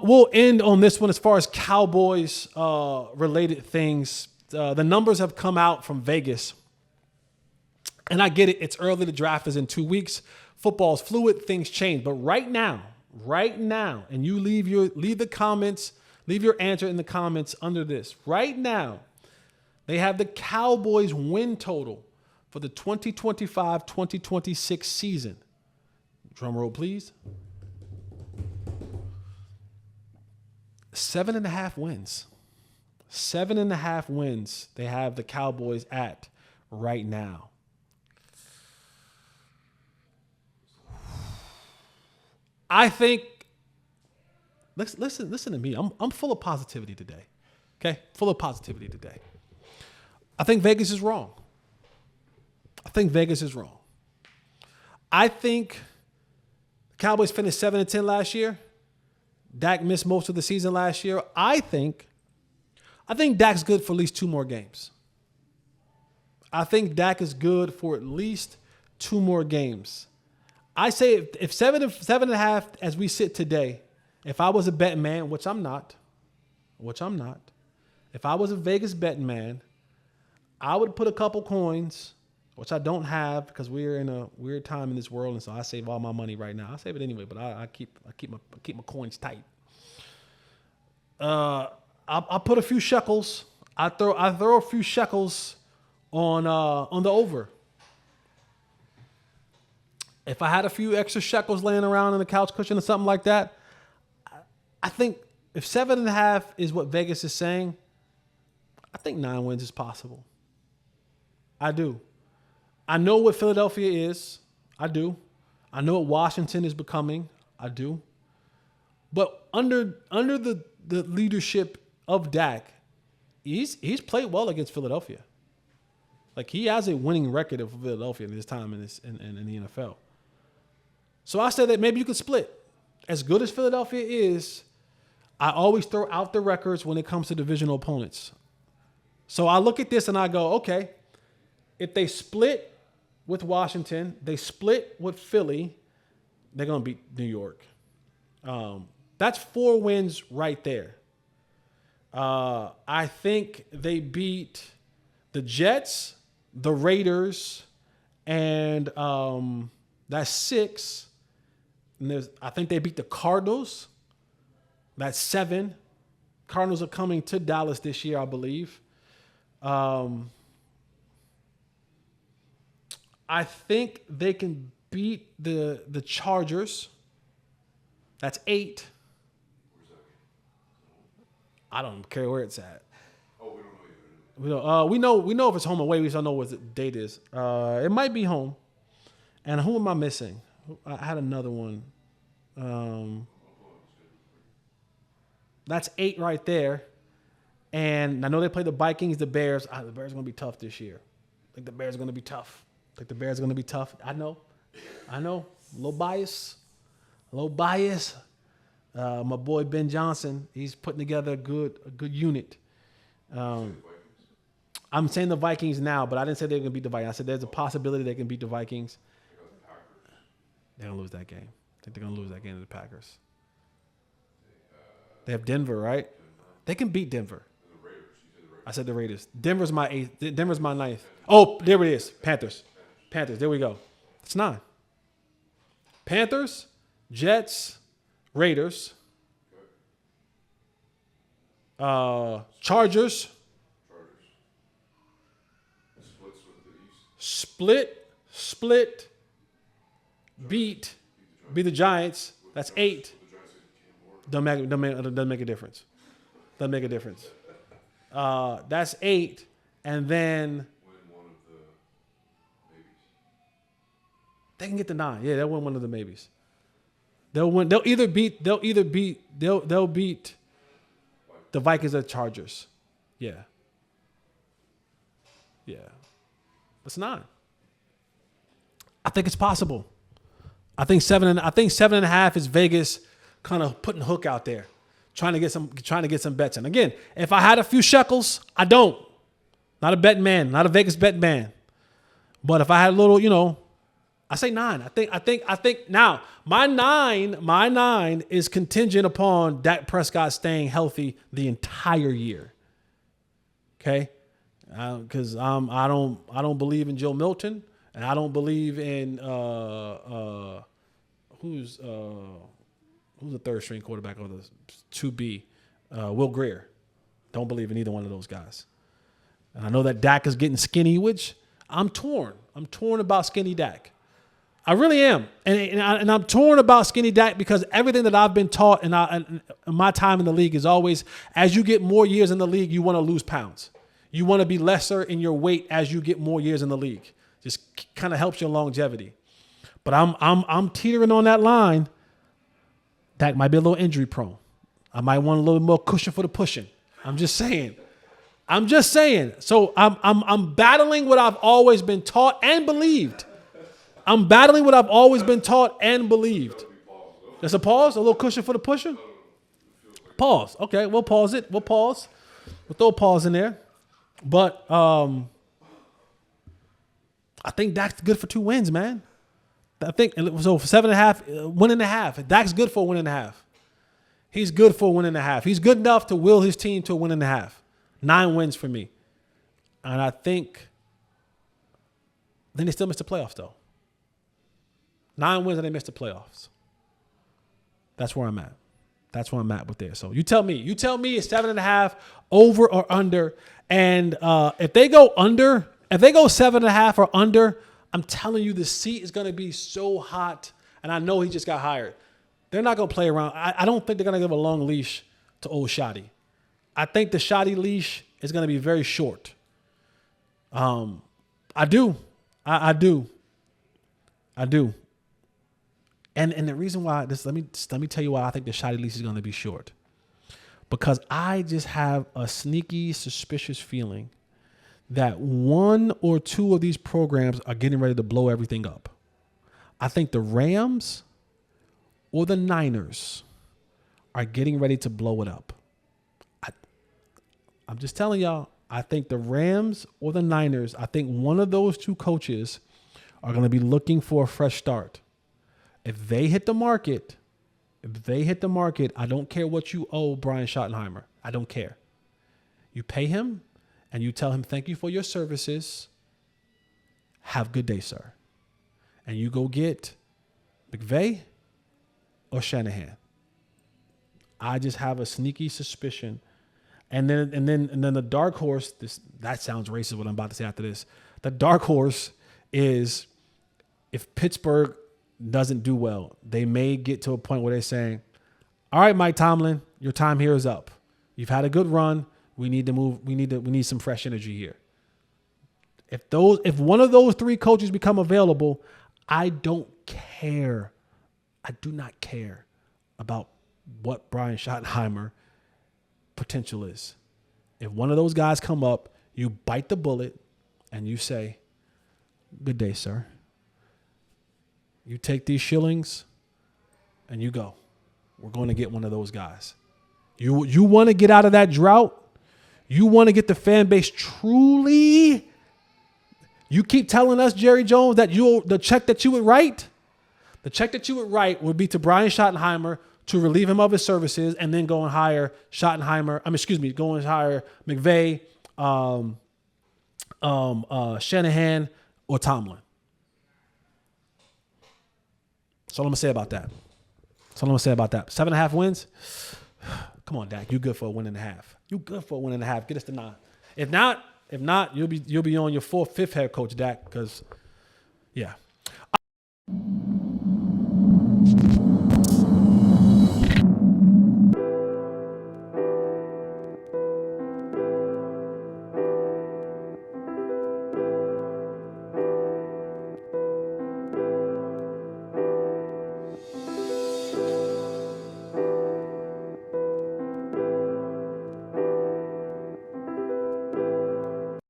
We'll end on this one as far as Cowboys related things. The numbers have come out from Vegas. And I get it. It's early. The draft is in 2 weeks. Football's fluid. Things change. But right now, and you leave your answer in the comments under this. Right now, they have the Cowboys win total for the 2025-2026 season. Drum roll, please. 7.5 wins. 7.5 wins they have the Cowboys at right now. I think, listen to me. I'm full of positivity today. Okay? Full of positivity today. I think Vegas is wrong. I think the Cowboys finished 7-10 last year. Dak missed most of the season last year. I think Dak's good for at least 2 more games. I think Dak is good for at least 2 more games. I say if 7.5 as we sit today, if I was a betting man, which I'm not, if I was a Vegas betting man, I would put a couple coins, which I don't have because we're in a weird time in this world, and so I save all my money right now. I save it anyway, but I keep my coins tight. I'll put a few shekels. I throw a few shekels on the over. If I had a few extra shekels laying around in the couch cushion or something like that, I think if 7.5 is what Vegas is saying, I think 9 wins is possible. I do. I know what Philadelphia is. I do. I know what Washington is becoming. I do. But under the leadership of Dak, he's played well against Philadelphia. Like, he has a winning record of Philadelphia in his time in the NFL. So I said that maybe you could split. As good as Philadelphia is, I always throw out the records when it comes to divisional opponents. So I look at this and I go, okay, if they split with Washington, they split with Philly, they're going to beat New York. That's 4 wins right there. I think they beat the Jets, the Raiders, and that's 6. And I think they beat the Cardinals. That's 7. Cardinals are coming to Dallas this year, I believe. I think they can beat the Chargers. That's 8. I don't care where it's at. Oh, we don't know yet. We know if it's home or away. We just don't know what the date is. It might be home. And who am I missing? I had another one. That's 8 right there. And I know they play the Vikings, the Bears. The Bears are going to be tough this year. I think the Bears are going to be tough. I know. A little bias. My boy Ben Johnson, he's putting together a good unit. I'm saying the Vikings now, but I didn't say they were going to beat the Vikings. I said there's a possibility they can beat the Vikings. They're going to lose that game. I think they're going to lose that game to the Packers. They have Denver, right? They can beat Denver. I said the Raiders. Denver's my 8th. Denver's my 9th. Oh, there it is. Panthers. There we go. It's 9. Panthers, Jets, Raiders, Chargers. Split. Beat the Giants. That's 8. Doesn't make a difference. That's 8, and then they can get the 9. Yeah, they'll win one of the maybes. They'll win. They'll beat the Vikings or Chargers. Yeah. That's 9. I think it's possible. I think 7.5 is Vegas kind of putting a hook out there, trying to get some bets in. Again, if I had a few shekels, I don't. Not a betting man, not a Vegas betting man. But if I had a little, I say 9. I think now my nine is contingent upon Dak Prescott staying healthy the entire year. Okay. Cause I don't believe in Joe Milton, and I don't believe in, who's the third string quarterback of the 2B, Will Grier. Don't believe in either one of those guys. And I know that Dak is getting skinny, which I'm torn. I'm torn about skinny Dak. I really am. And I'm torn about skinny Dak because everything that I've been taught in my time in the league is always, as you get more years in the league, you want to lose pounds. You want to be lesser in your weight as you get more years in the league. Just kind of helps your longevity. But I'm teetering on that line. Dak might be a little injury prone. I might want a little more cushion for the pushing. I'm just saying. So I'm battling what I've always been taught and believed. There's a pause, a little cushion for the pushing. Pause. Okay, we'll pause it. We'll throw a pause in there. But I think Dak's good for 2 wins, man. I think so. For 7.5, 1.5. Dak's good for a 1.5. He's good for a 1.5. He's good enough to will his team to a 1.5. 9 wins for me, and I think they still missed the playoffs though. 9 wins and they missed the playoffs. That's where I'm at with there. So you tell me it's 7.5 over or under. And if they go 7.5 or under, I'm telling you the seat is going to be so hot. And I know he just got hired. They're not going to play around. I don't think they're going to give a long leash to old Shotty. I think the Shotty leash is going to be very short. I do. And the reason why let me tell you why I think the Shotty leash is going to be short. Because I just have a sneaky, suspicious feeling that 1 or 2 of these programs are getting ready to blow everything up. I think the Rams or the Niners are getting ready to blow it up. I'm just telling y'all, I think the Rams or the Niners, I think one of those 2 coaches are going to be looking for a fresh start. If they hit the market, I don't care what you owe Brian Schottenheimer. I don't care. You pay him and you tell him, thank you for your services. Have a good day, sir. And you go get McVay or Shanahan. I just have a sneaky suspicion. And then the dark horse, that sounds racist what I'm about to say after this. The dark horse is if Pittsburgh doesn't do well, they may get to a point where they're saying, all right, Mike Tomlin, your time here is up. You've had a good run. We need to move. We need some fresh energy here. If one of those 3 coaches become available, I don't care. I do not care about what Brian Schottenheimer potential is. If one of those guys come up, you bite the bullet and you say, good day, sir. You take these shillings and you go. We're going to get one of those guys. You want to get out of that drought? You want to get the fan base truly? You keep telling us, Jerry Jones, that the check that you would write would be to Brian Schottenheimer to relieve him of his services and then go and hire go and hire McVay, Shanahan, or Tomlin. That's all I'm going to say about that. 7.5 wins? Come on, Dak. You good for a 1.5. Get us to 9. If not, you'll be on your 4th, 5th head coach, Dak, because, yeah.